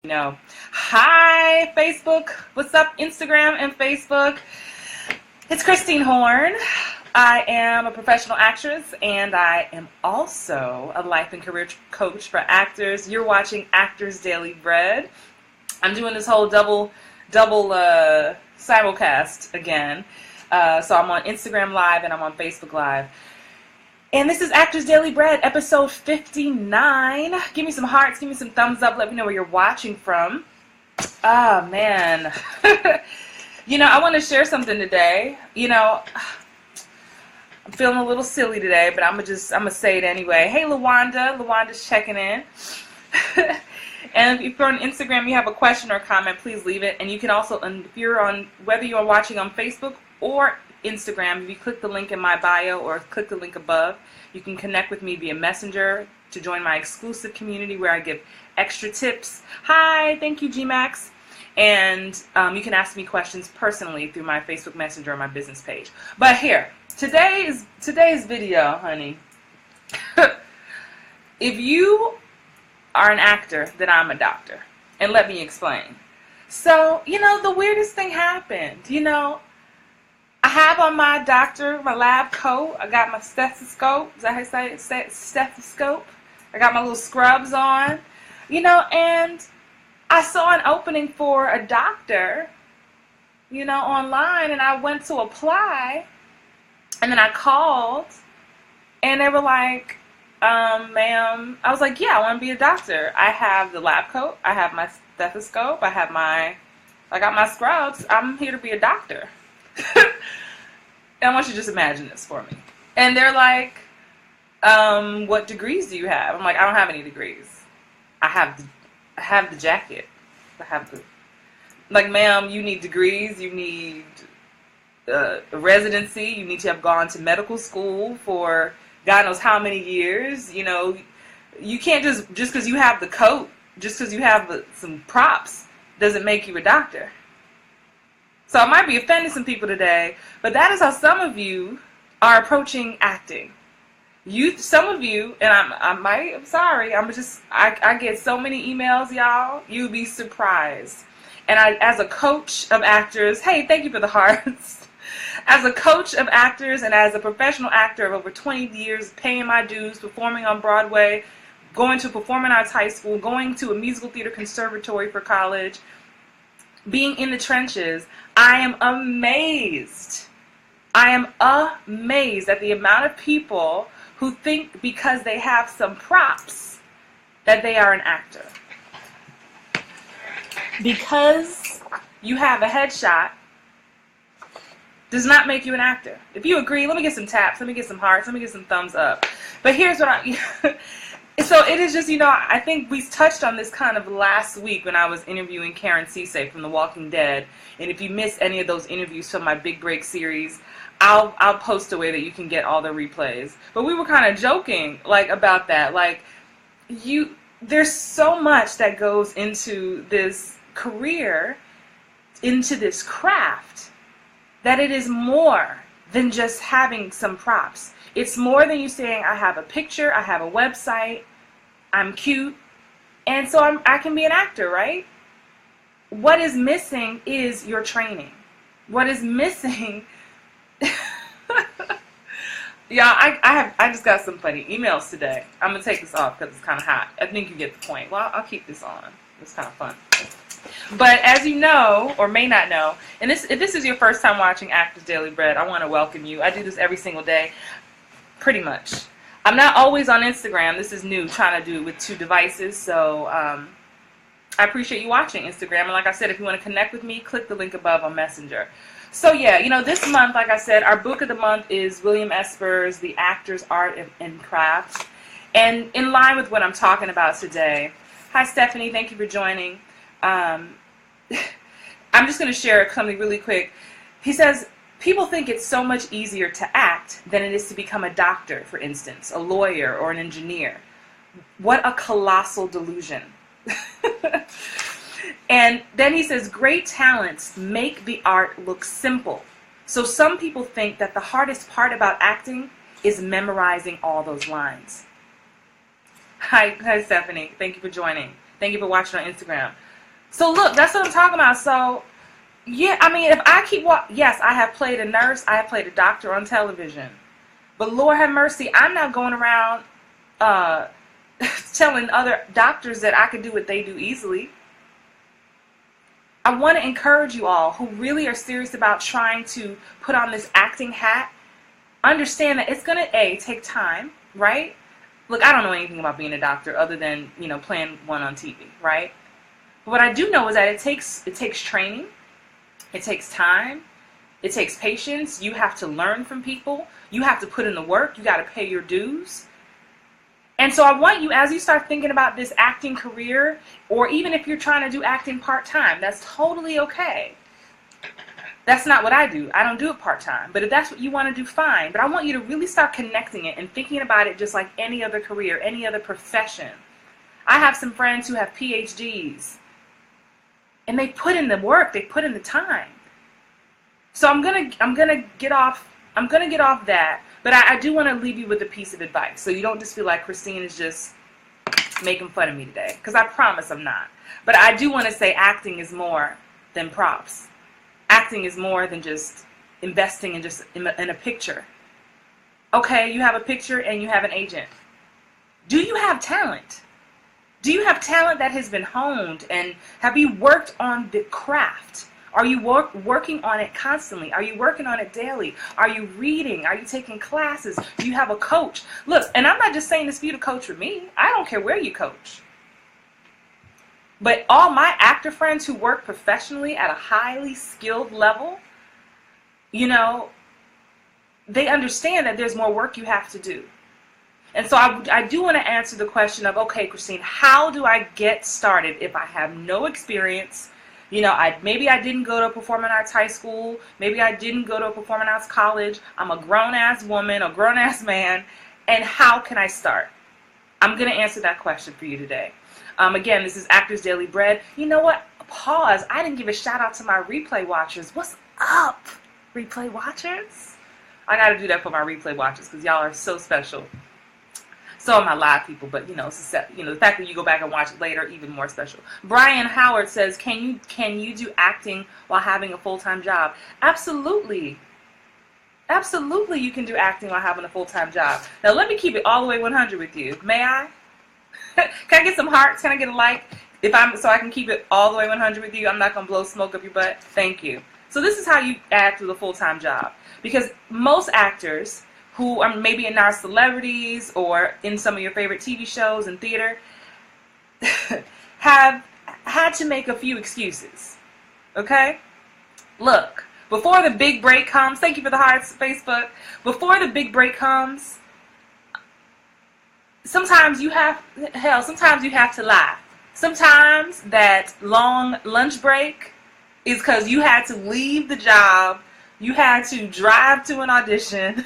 No. Hi, Facebook. What's up, Instagram and Facebook? It's Christine Horn. I am a professional actress, and I am also a life and career coach for actors. You're watching Actors Daily Bread. I'm doing this whole double simulcast again. So I'm on Instagram Live and I'm on Facebook Live. And this is Actors Daily Bread, episode 59. Give me some hearts, give me some thumbs up, let me know where you're watching from. Ah, man. I want to share something today. I'm feeling a little silly today, but I'm gonna say it anyway. Hey, Lawanda's checking in. And if you're on Instagram, you have a question or a comment, please leave it. And you can also, if you're on, whether you're watching on Facebook or Instagram, if you click the link in my bio or click the link above, you can connect with me via Messenger to join my exclusive community where I give extra tips. Hi, thank you, GMAX. And you can ask me questions personally through my Facebook Messenger or my business page. But here, today's video, honey. If you are an actor, then I'm a doctor. And let me explain. So, the weirdest thing happened. I have on my lab coat. I got my stethoscope. Is that how you say it? Stethoscope. I got my little scrubs on. And I saw an opening for a doctor, online, and I went to apply. And then I called, and they were like, ma'am. I was like, yeah, I want to be a doctor. I have the lab coat. I have my stethoscope. I got my scrubs. I'm here to be a doctor. I want you to just imagine this for me. And they're like, what degrees do you have? I'm like, I don't have any degrees. I have the jacket. Like, ma'am, you need degrees. You need a residency. You need to have gone to medical school for God knows how many years. You can't just because you have the coat, just because you have some props, doesn't make you a doctor. So I might be offending some people today, but that is how some of you are approaching acting. Some of you, and I'm sorry, I get so many emails, y'all, you'd be surprised. And as a coach of actors, hey, thank you for the hearts. As a coach of actors and as a professional actor of over 20 years, paying my dues, performing on Broadway, going to performing arts high school, going to a musical theater conservatory for college, being in the trenches, I am amazed. I am amazed at the amount of people who think because they have some props that they are an actor. Because you have a headshot does not make you an actor. If you agree, let me get some taps, let me get some hearts, let me get some thumbs up. But here's what so it is just, I think we touched on this kind of last week when I was interviewing Karen Ceesay from The Walking Dead. And if you miss any of those interviews from my Big Break series, I'll post a way that you can get all the replays. But we were kind of joking about that. There's so much that goes into this career, into this craft, that it is more than just having some props. It's more than you saying, I have a picture, I have a website, I'm cute, and so I can be an actor, right? What is missing is your training. What is missing... Yeah, I just got some funny emails today. I'm going to take this off because it's kind of hot. I think you get the point. Well, I'll keep this on. It's kind of fun. But as you know, or may not know, and if this is your first time watching Actors Daily Bread, I want to welcome you. I do this every single day. Pretty much. I'm not always on Instagram. This is new, trying to do it with 2 devices. So I appreciate you watching Instagram. And like I said, if you want to connect with me, click the link above on Messenger. So yeah, this month, like I said, our book of the month is William Esper's The Actor's Art and Craft. And in line with what I'm talking about today, hi Stephanie, thank you for joining. I'm just going to share something really quick. He says, people think it's so much easier to act than it is to become a doctor, for instance, a lawyer or an engineer. What a colossal delusion. And then he says, great talents make the art look simple. So some people think that the hardest part about acting is memorizing all those lines. Hi Stephanie. Thank you for joining. Thank you for watching on Instagram. So look, that's what I'm talking about. So yeah, I mean, if I keep yes, I have played a nurse, I have played a doctor on television, but Lord have mercy, I'm not going around telling other doctors that I could do what they do easily. I want to encourage you all who really are serious about trying to put on this acting hat. Understand that it's going to take time, right? Look, I don't know anything about being a doctor other than, playing one on TV, right? But what I do know is that it takes training, it takes time, it takes patience. You have to learn from people. You have to put in the work. You got to pay your dues. And so I want you, as you start thinking about this acting career, or even if you're trying to do acting part-time, that's totally okay. That's not what I do. I don't do it part-time. But if that's what you want to do, fine. But I want you to really start connecting it and thinking about it just like any other career, any other profession. I have some friends who have PhDs, and they put in the work, they put in the time. So I'm gonna get off that. But I do want to leave you with a piece of advice, so you don't just feel like Christine is just making fun of me today, because I promise I'm not. But I do want to say acting is more than props. Acting is more than just investing in a picture. Okay, you have a picture and you have an agent. Do you have talent? Do you have talent that has been honed, and have you worked on the craft? Are you working on it constantly? Are you working on it daily? Are you reading? Are you taking classes? Do you have a coach? Look, and I'm not just saying this for you to coach with me. I don't care where you coach. But all my actor friends who work professionally at a highly skilled level, they understand that there's more work you have to do. And so I do want to answer the question of, okay, Christine, how do I get started if I have no experience? Maybe I didn't go to a performing arts high school. Maybe I didn't go to a performing arts college. I'm a grown-ass woman, a grown-ass man. And how can I start? I'm going to answer that question for you today. Again, this is Actors Daily Bread. You know what? Pause. I didn't give a shout-out to my replay watchers. What's up, replay watchers? I got to do that for my replay watchers because y'all are so special. So are my live people, but the fact that you go back and watch it later, even more special. Brian Howard says, can you do acting while having a full-time job? Absolutely. Absolutely, you can do acting while having a full-time job. Now, let me keep it all the way 100 with you. May I? Can I get some hearts? Can I get a like? So I can keep it all the way 100 with you. I'm not going to blow smoke up your butt. Thank you. So this is how you act with a full-time job. Because most actors who are maybe now celebrities or in some of your favorite TV shows and theater have had to make a few excuses. Okay? Look, before the big break comes, thank you for the hearts, Facebook. Before the big break comes, sometimes you have to lie. Sometimes that long lunch break is because you had to leave the job. You had to drive to an audition.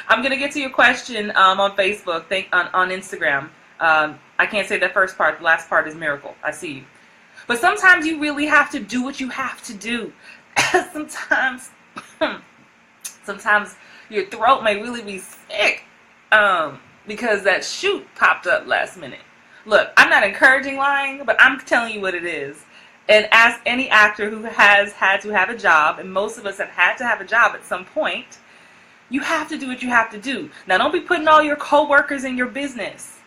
I'm going to get to your question on Facebook, on Instagram. I can't say that first part. The last part is miracle. I see you. But sometimes you really have to do what you have to do. sometimes your throat may really be sick because that shoot popped up last minute. Look, I'm not encouraging lying, but I'm telling you what it is. And as any actor who has had to have a job, and most of us have had to have a job at some point, you have to do what you have to do. Now, don't be putting all your coworkers in your business.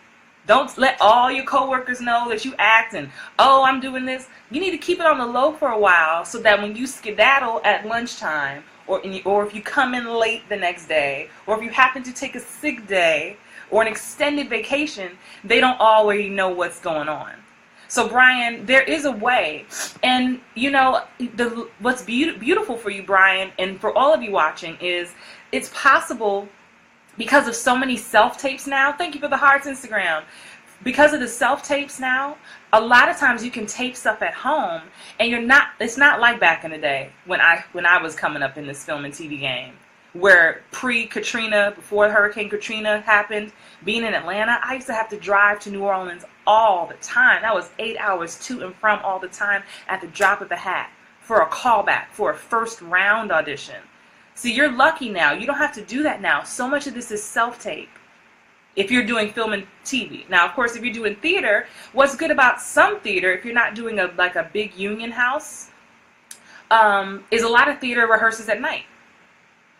Don't let all your coworkers know that you act and, oh, I'm doing this. You need to keep it on the low for a while so that when you skedaddle at lunchtime, or if you come in late the next day, or if you happen to take a sick day or an extended vacation, they don't already know what's going on. So, Brian, there is a way, and what's beautiful for you, Brian, and for all of you watching is it's possible because of so many self-tapes now. Thank you for the hearts, Instagram. Because of the self-tapes now, a lot of times you can tape stuff at home, and it's not like back in the day when I was coming up in this film and TV game, where pre-Katrina, before Hurricane Katrina happened, being in Atlanta, I used to have to drive to New Orleans all the time. That was 8 hours to and from all the time at the drop of a hat for a callback, for a first round audition. See, you're lucky now. You don't have to do that now. So much of this is self-tape. if you're doing film and TV. Now, of course, if you're doing theater, what's good about some theater, if you're not doing like a big union house, is a lot of theater rehearses at night.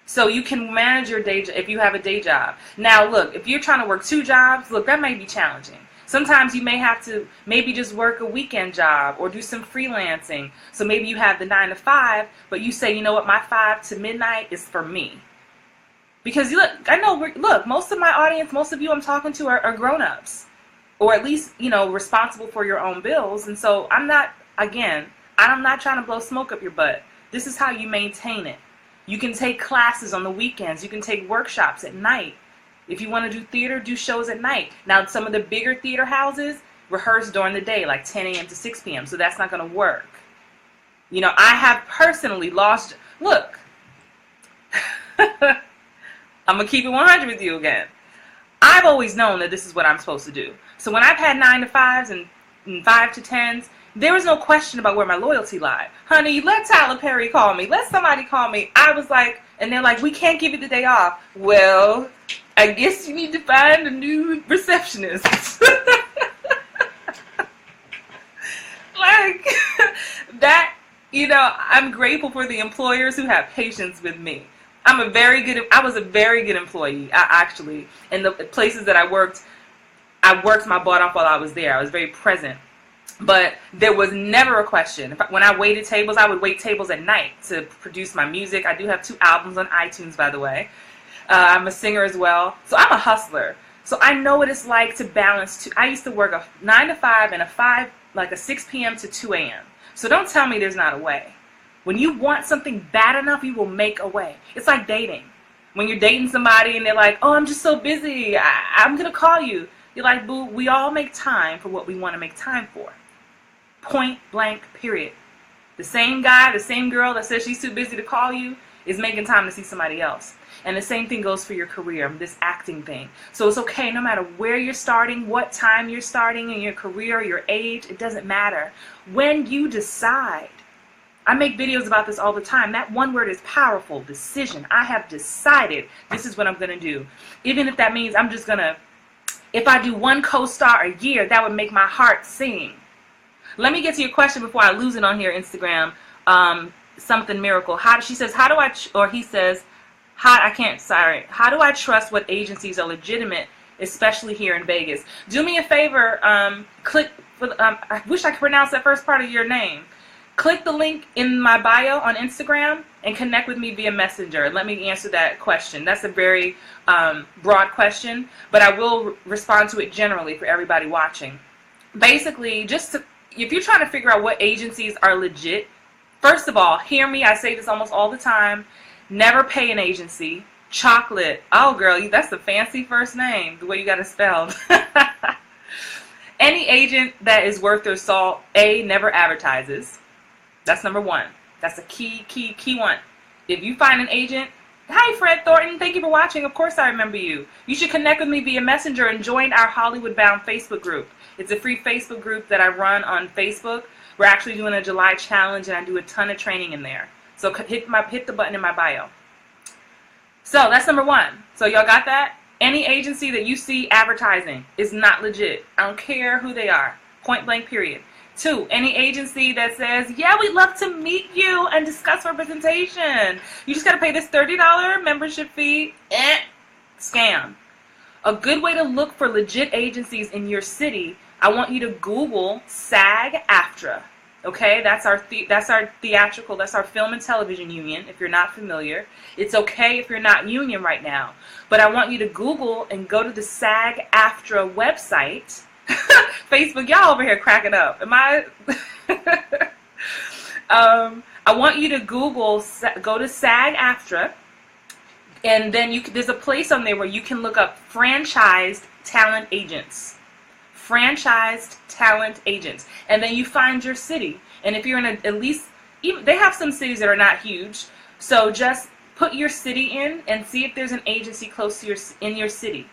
So you can manage your day if you have a day job. Now, look, if you're trying to work 2 jobs, look, that may be challenging. Sometimes you may have to maybe just work a weekend job or do some freelancing. So maybe you have the 9 to 5, but you say, you know what, my 5 to midnight is for me. Because look, I know, look, most of my audience, most of you I'm talking to are grown-ups, or at least, you know, responsible for your own bills. And so I'm not trying to blow smoke up your butt. This is how you maintain it. You can take classes on the weekends. You can take workshops at night. If you want to do theater, do shows at night. Now, some of the bigger theater houses rehearse during the day, like 10 a.m. to 6 p.m., so that's not going to work. You know, I have personally lost, look, I'm going to keep it 100 with you again. I've always known that this is what I'm supposed to do. So when I've had 9 to 5s and 5 to 10s, there was no question about where my loyalty lied. Honey, let Tyler Perry call me. Let somebody call me. I was like, and they're like, we can't give you the day off. Well, I guess you need to find a new receptionist. Like, that, you know, I'm grateful for the employers who have patience with me. I was a very good employee, actually. In the places that I worked my butt off while I was there. I was very present. But there was never a question. When I waited tables, I would wait tables at night to produce my music. I do have 2 albums on iTunes, by the way. I'm a singer as well. So I'm a hustler. So I know what it's like to balance I used to work a 9 to 5 and a 6 p.m. to 2 a.m. So don't tell me there's not a way. When you want something bad enough, you will make a way. It's like dating. When you're dating somebody and they're like, oh, I'm just so busy, I'm going to call you. You're like, boo, we all make time for what we want to make time for. Point blank, period. The same guy, the same girl that says she's too busy to call you is making time to see somebody else. And the same thing goes for your career, this acting thing. So it's okay no matter where you're starting, what time you're starting in your career, your age, it doesn't matter. When you decide, I make videos about this all the time. That one word is powerful, decision. I have decided this is what I'm going to do. Even if that means I'm just going to, if I do 1 co-star a year, that would make my heart sing. Let me get to your question before I lose it on here, Instagram. Something miracle. He says, how do I trust what agencies are legitimate, especially here in Vegas? Do me a favor, I wish I could pronounce that first part of your name. Click the link in my bio on Instagram and connect with me via Messenger. Let me answer that question. That's a very broad question, but I will respond to it generally for everybody watching. Basically, if you're trying to figure out what agencies are legit, first of all, hear me, I say this almost all the time, never pay an agency. Chocolate, oh girl, that's a fancy first name, the way you got it spelled. Any agent that is worth their salt, never advertises. That's number 1. That's a key one. If you find an agent, hi Fred Thornton, thank you for watching, of course I remember you. You should connect with me via Messenger and join our Hollywood Bound Facebook group. It's a free Facebook group that I run on Facebook. We're actually doing a July challenge and I do a ton of training in there. So hit the button in my bio. So that's number 1. So y'all got that? Any agency that you see advertising is not legit. I don't care who they are. Point blank, period. 2, any agency that says, yeah, we'd love to meet you and discuss representation. You just got to pay this $30 membership fee. Scam. A good way to look for legit agencies in your city, I want you to Google SAG-AFTRA. Okay, that's our theatrical, that's our film and television union, if you're not familiar. It's okay if you're not union right now. But I want you to Google and go to the SAG-AFTRA website. Facebook, y'all over here cracking up. Am I? I want you to Google, go to SAG-AFTRA, and then there's a place on there where you can look up franchised talent agents. Franchised talent agents. And then you find your city. And if you're in at least, they have some cities that are not huge. So just put your city in and see if there's an agency close to in your city.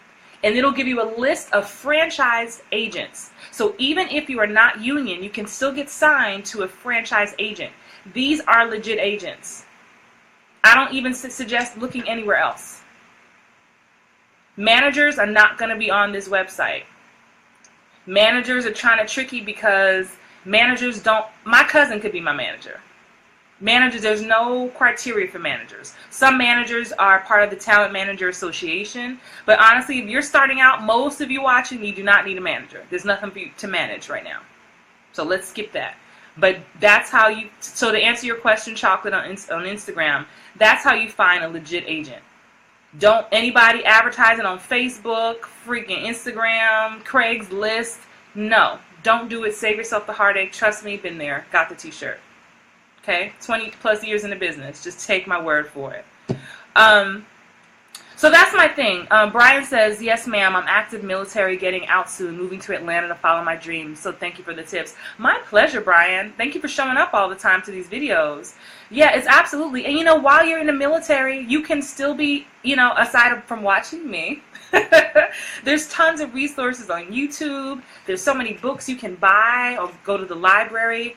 And it'll give you a list of franchised agents. So even if you are not union, you can still get signed to a franchise agent. These are legit agents. I don't even suggest looking anywhere else. Managers are not going to be on this website. Managers are trying to trick you because managers don't, my cousin could be my manager. Managers, there's no criteria for managers. Some managers are part of the Talent Manager Association, but honestly, if you're starting out, most of you watching, you do not need a manager. There's nothing for you to manage right now. So let's skip that. But that's how you, so to answer your question, Chocolate, on Instagram, that's how you find a legit agent. Don't anybody advertising on Facebook, freaking Instagram, Craigslist. No, don't do it. Save yourself the heartache. Trust me, been there. Got the t-shirt. Okay, 20 plus years in the business. Just take my word for it. So that's my thing. Brian says, yes, ma'am, I'm active military, getting out soon, moving to Atlanta to follow my dreams. So thank you for the tips. My pleasure, Brian. Thank you for showing up all the time to these videos. Yeah, it's absolutely. And, you know, while you're in the military, you can still be, you know, aside from watching me, there's tons of resources on YouTube. There's so many books you can buy or go to the library.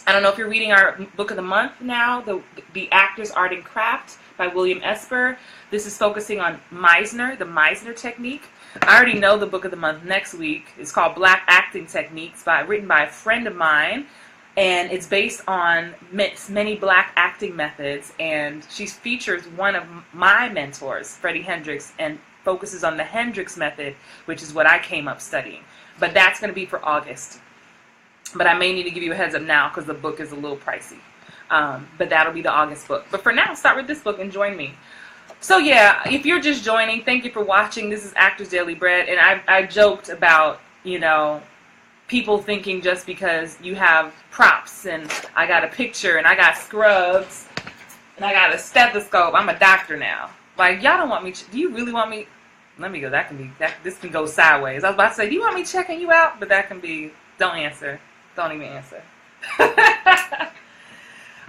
I don't know if you're reading our book of the month now, the Actor's Art and Craft by William Esper. This is focusing on Meisner, the Meisner technique. I already know the book of the month next week. It's called Black Acting Techniques, written by a friend of mine, and it's based on many black acting methods, and she features one of my mentors, Freddie Hendricks, and focuses on the Hendricks method, which is what I came up studying. But that's going to be for August. But I may need to give you a heads up now because the book is a little pricey. But that'll be the August book. But for now, start with this book and join me. So yeah, if you're just joining, thank you for watching. This is Actors Daily Bread. And I joked about, you know, people thinking just because you have props and I got a picture and I got scrubs and I got a stethoscope, I'm a doctor now. Like, y'all don't want me, do you really want me? Let me go, this can go sideways. I was about to say, do you want me checking you out? But that can be, don't answer. Don't even answer.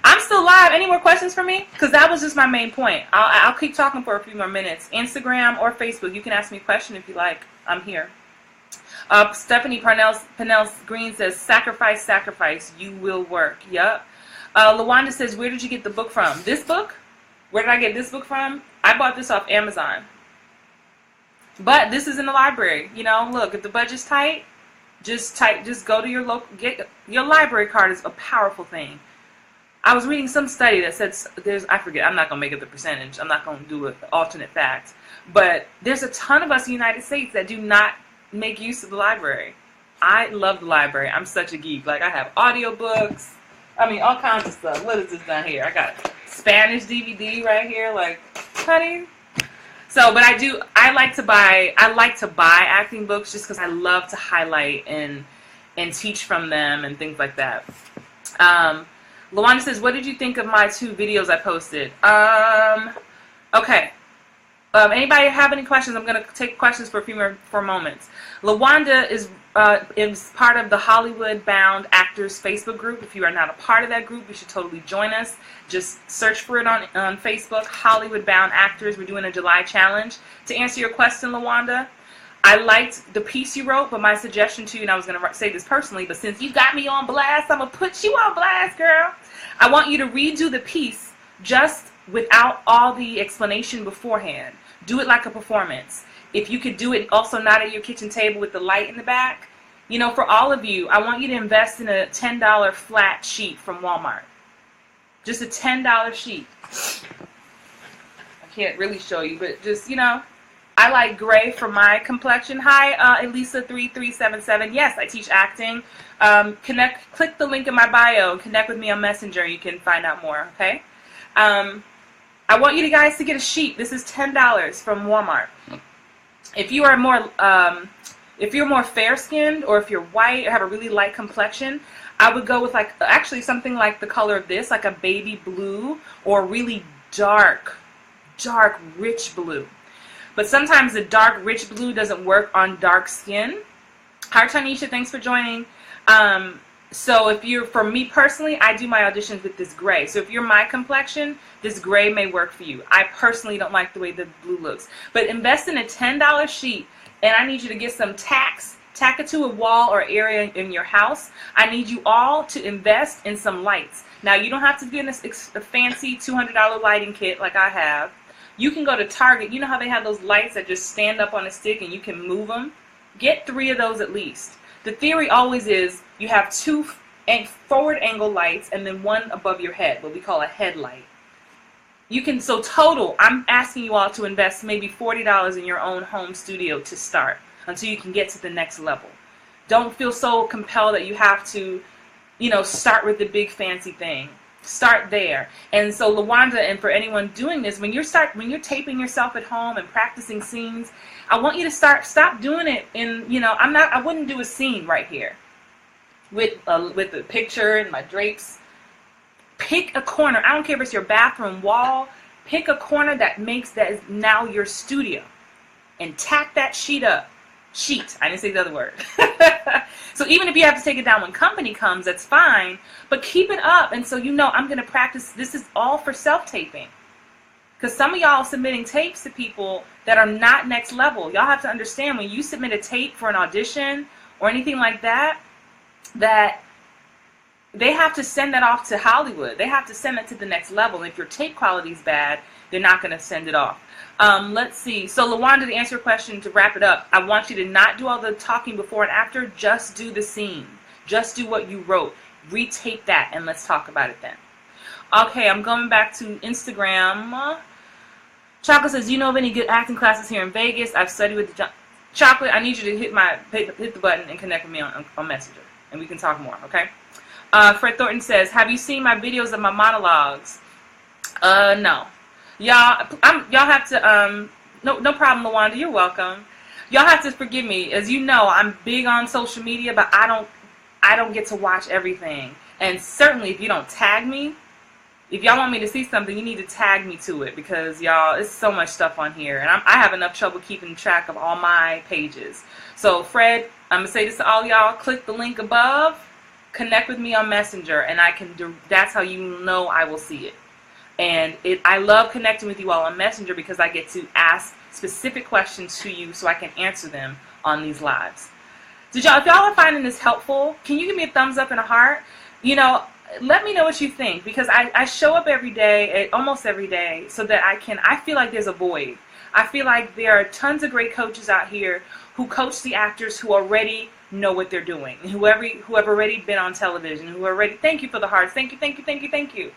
I'm still live. Any more questions for me? Because that was just my main point. I'll keep talking for a few more minutes. Instagram or Facebook, you can ask me a question if you like. I'm here. Stephanie Parnell Green says, sacrifice, sacrifice, you will work. Yup. LaWanda says, where did you get the book from? This book? Where did I get this book from? I bought this off Amazon. But this is in the library. You know, look, if the budget's tight, just go to your local, your library card is a powerful thing. I was reading some study that said I forget, I'm not going to make it the percentage. I'm not going to do an alternate fact. But there's a ton of us in the United States that do not make use of the library. I love the library. I'm such a geek. Like, I have audiobooks. I mean, all kinds of stuff. What is this down here? I got Spanish DVD right here. Like, honey. So, but I like to buy acting books just because I love to highlight and teach from them and things like that. LaWanda says, what did you think of my 2 videos I posted? Okay. Anybody have any questions? I'm going to take questions for a few more moments. LaWanda is part of the Hollywood Bound Actors Facebook group. If you are not a part of that group, you should totally join us. Just search for it on Facebook, Hollywood Bound Actors. We're doing a July challenge. To answer your question, LaWanda, I liked the piece you wrote, but my suggestion to you, and I was going to say this personally, but since you got me on blast, I'm going to put you on blast, girl. I want you to redo the piece just without all the explanation beforehand. Do it like a performance. If you could do it also not at your kitchen table with the light in the back, you know, for all of you, I want you to invest in a $10 flat sheet from Walmart. Just a $10 sheet. I can't really show you, but just, you know, I like gray for my complexion. Hi, Elisa3377. Yes, I teach acting. Click the link in my bio. Connect with me on Messenger. You can find out more, okay? I want you guys to get a sheet. This is $10 from Walmart. If you are more fair-skinned, or if you're white or have a really light complexion, I would go with actually something like the color of this, like a baby blue or really dark, rich blue. But sometimes the dark, rich blue doesn't work on dark skin. Hi, Tanisha, thanks for joining. So for me personally, I do my auditions with this gray. So if you're my complexion, this gray may work for you. I personally don't like the way the blue looks. But invest in a $10 sheet, and I need you to get some tack it to a wall or area in your house. I need you all to invest in some lights. Now, you don't have to get a fancy $200 lighting kit like I have, You can go to Target. You know how they have those lights that just stand up on a stick and you can move them? Get 3 of those at least. The theory always is you have 2 forward angle lights and then 1 above your head, what we call a headlight. You can, so total, I'm asking you all to invest maybe $40 in your own home studio to start until you can get to the next level. Don't feel so compelled that you have to, you know, start with the big fancy thing. Start there. And so LaWanda, and for anyone doing this, when you're taping yourself at home and practicing scenes, I want you to stop doing it in, you know, I wouldn't do a scene right here with the picture and my drapes. Pick a corner. I don't care if it's your bathroom wall. Pick a corner that is now your studio and tack that sheet up. I didn't say the other word. So even if you have to take it down when company comes, that's fine, but keep it up. And so you know I'm going to practice. This is all for self-taping. Because some of y'all submitting tapes to people that are not next level. Y'all have to understand when you submit a tape for an audition or anything like that, that they have to send that off to Hollywood. They have to send it to the next level. And if your tape quality is bad, they're not going to send it off. Let's see. So LaWanda, to answer your question, to wrap it up, I want you to not do all the talking before and after. Just do the scene. Just do what you wrote. Retape that, and let's talk about it then. Okay, I'm going back to Instagram. Chocolate says, "Do you know of any good acting classes here in Vegas? I've studied with the Chocolate, I need you to hit the button and connect with me on Messenger, and we can talk more, okay?" Fred Thornton says, "Have you seen my videos of my monologues?" No. Y'all have to, no problem, LaWanda, you're welcome. Y'all have to forgive me. As you know, I'm big on social media, but I don't get to watch everything. And certainly if you don't tag me, if y'all want me to see something, you need to tag me to it, because y'all, it's so much stuff on here. And I have enough trouble keeping track of all my pages. So Fred, I'm going to say this to all y'all, click the link above, connect with me on Messenger, and that's how you know I will see it. And I love connecting with you all on Messenger because I get to ask specific questions to you so I can answer them on these lives. If y'all are finding this helpful, can you give me a thumbs up and a heart? You know, let me know what you think, because I show up every day, almost every day, so that I feel like there's a void. I feel like there are tons of great coaches out here who coach the actors who already know what they're doing, who have already been on television, thank you for the hearts, thank you.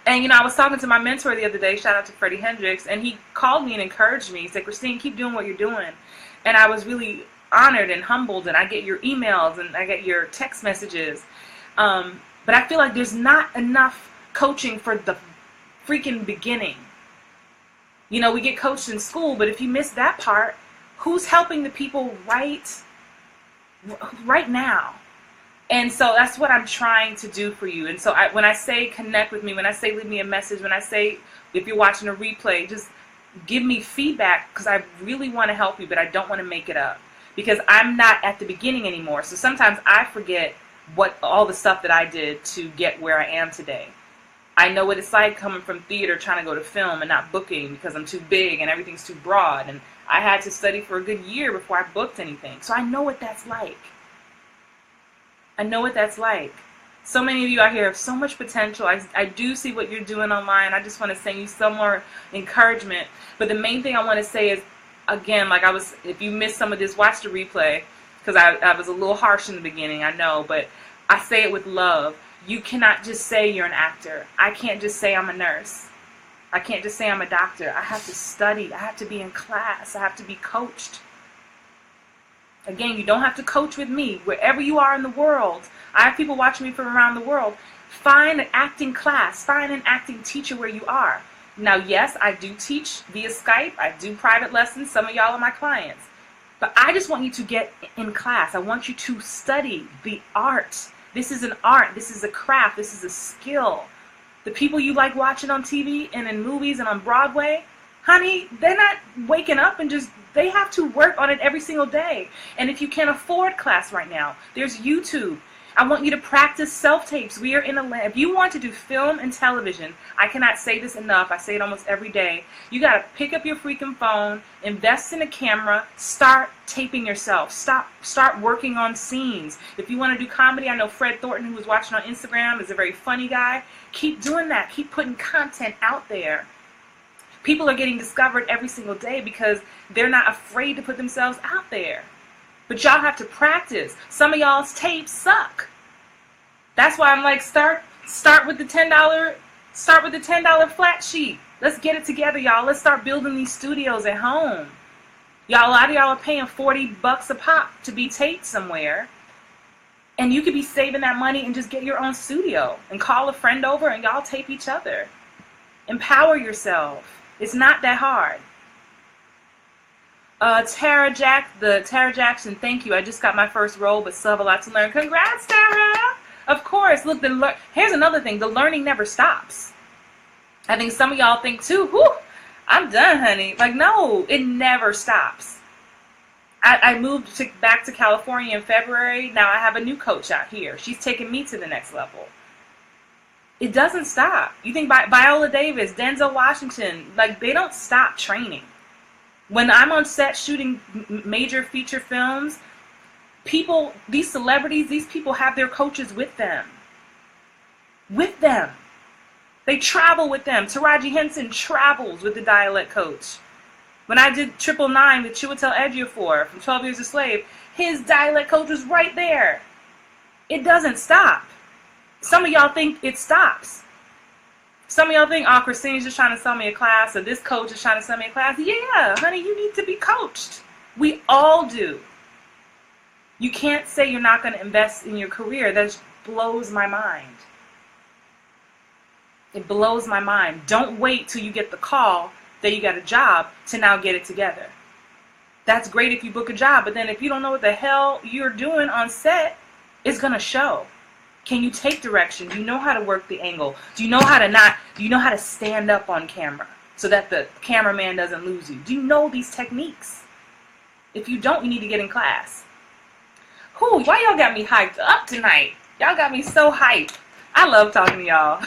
And, you know, I was talking to my mentor the other day, shout out to Freddie Hendricks, and he called me and encouraged me. He said, "Christine, keep doing what you're doing." And I was really honored and humbled, and I get your emails and I get your text messages. But I feel like there's not enough coaching for the freaking beginning. You know, we get coached in school, but if you miss that part, who's helping the people right now? And so that's what I'm trying to do for you. And so when I say connect with me, when I say leave me a message, when I say if you're watching a replay, just give me feedback, because I really want to help you, but I don't want to make it up, because I'm not at the beginning anymore. So sometimes I forget all the stuff that I did to get where I am today. I know what it's like coming from theater, trying to go to film and not booking because I'm too big and everything's too broad. And I had to study for a good year before I booked anything. So I know what that's like. I know what that's like. So many of you out here have so much potential. I do see what you're doing online. I just want to send you some more encouragement. But the main thing I want to say is, again, if you missed some of this, watch the replay, because I was a little harsh in the beginning, I know, but I say it with love. You cannot just say you're an actor. I can't just say I'm a nurse. I can't just say I'm a doctor. I have to study. I have to be in class. I have to be coached. Again, you don't have to coach with me. Wherever you are in the world, I have people watching me from around the world. Find an acting class. Find an acting teacher where you are. Now, yes, I do teach via Skype. I do private lessons. Some of y'all are my clients. But I just want you to get in class. I want you to study the art. This is an art. This is a craft. This is a skill. The people you like watching on TV and in movies and on Broadway, honey, they're not waking up and they have to work on it every single day. And if you can't afford class right now, there's YouTube. I want you to practice self-tapes. We are in a land. If you want to do film and television, I cannot say this enough. I say it almost every day. You got to pick up your freaking phone, invest in a camera, start taping yourself. Start working on scenes. If you want to do comedy, I know Fred Thornton, who was watching on Instagram, is a very funny guy. Keep doing that. Keep putting content out there. People are getting discovered every single day because they're not afraid to put themselves out there. But y'all have to practice. Some of y'all's tapes suck. That's why I'm like, start with the $10 flat sheet. Let's get it together, y'all. Let's start building these studios at home. Y'all, a lot of y'all are paying $40 a pop to be taped somewhere. And you could be saving that money and just get your own studio and call a friend over and y'all tape each other. Empower yourself. It's not that hard. Tara Jackson, thank you. I just got my first role, but still have a lot to learn. Congrats, Tara! Of course. Look, here's another thing. The learning never stops. I think some of y'all think too, whew, I'm done, honey. Like, no, it never stops. I moved back to California in February. Now I have a new coach out here. She's taking me to the next level. It doesn't stop. You think Viola Davis, Denzel Washington, like, they don't stop training. When I'm on set shooting major feature films, people, these celebrities, these people have their coaches with them. With them. They travel with them. Taraji Henson travels with the dialect coach. When I did 999 with Chiwetel Ejiofor from 12 Years a Slave, his dialect coach was right there. It doesn't stop. Some of y'all think it stops. Some of y'all think, oh, Christine's just trying to sell me a class, or this coach is trying to sell me a class. Yeah, honey, you need to be coached. We all do. You can't say you're not going to invest in your career. That just blows my mind. It blows my mind. Don't wait till you get the call that you got a job to now get it together. That's great if you book a job, but then if you don't know what the hell you're doing on set, it's going to show. Can you take direction? Do you know how to work the angle? Do you know how to stand up on camera so that the cameraman doesn't lose you? Do you know these techniques? If you don't, you need to get in class. Whew, why y'all got me hyped up tonight? Y'all got me so hyped. I love talking to y'all.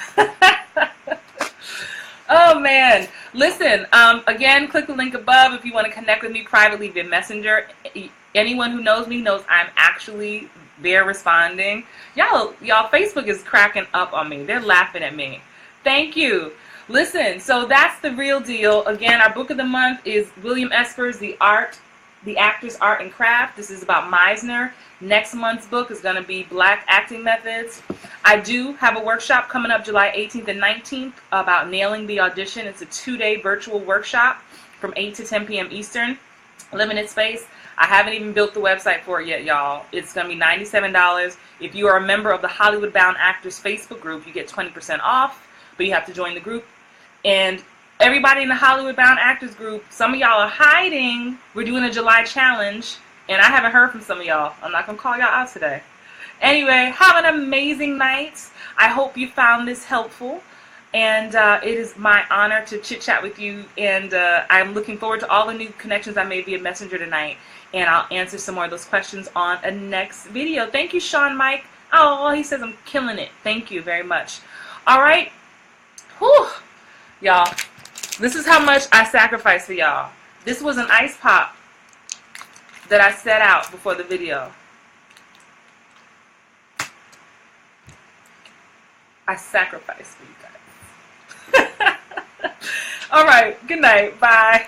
Oh, man. Listen, again, click the link above if you want to connect with me privately via Messenger. Anyone who knows me knows I'm actually there responding. Y'all, Facebook is cracking up on me. They're laughing at me. Thank you. Listen, so that's the real deal. Again, our book of the month is William Esper's The Actor's Art and Craft. This is about Meisner. Next month's book is going to be Black Acting Methods. I do have a workshop coming up July 18th and 19th about nailing the audition. It's a 2-day virtual workshop from 8 to 10 p.m. Eastern. Limited space. I haven't even built the website for it yet, y'all. It's going to be $97. If you are a member of the Hollywood Bound Actors Facebook group, you get 20% off, but you have to join the group. And everybody in the Hollywood Bound Actors group, some of y'all are hiding. We're doing a July challenge, and I haven't heard from some of y'all. I'm not going to call y'all out today. Anyway, have an amazing night. I hope you found this helpful. And it is my honor to chit-chat with you. And I'm looking forward to all the new connections I made via Messenger tonight. And I'll answer some more of those questions on a next video. Thank you, Sean Mike. Oh, he says I'm killing it. Thank you very much. All right. Whew. Y'all, this is how much I sacrificed for y'all. This was an ice pop that I set out before the video. I sacrificed for you guys. All right. Good night. Bye.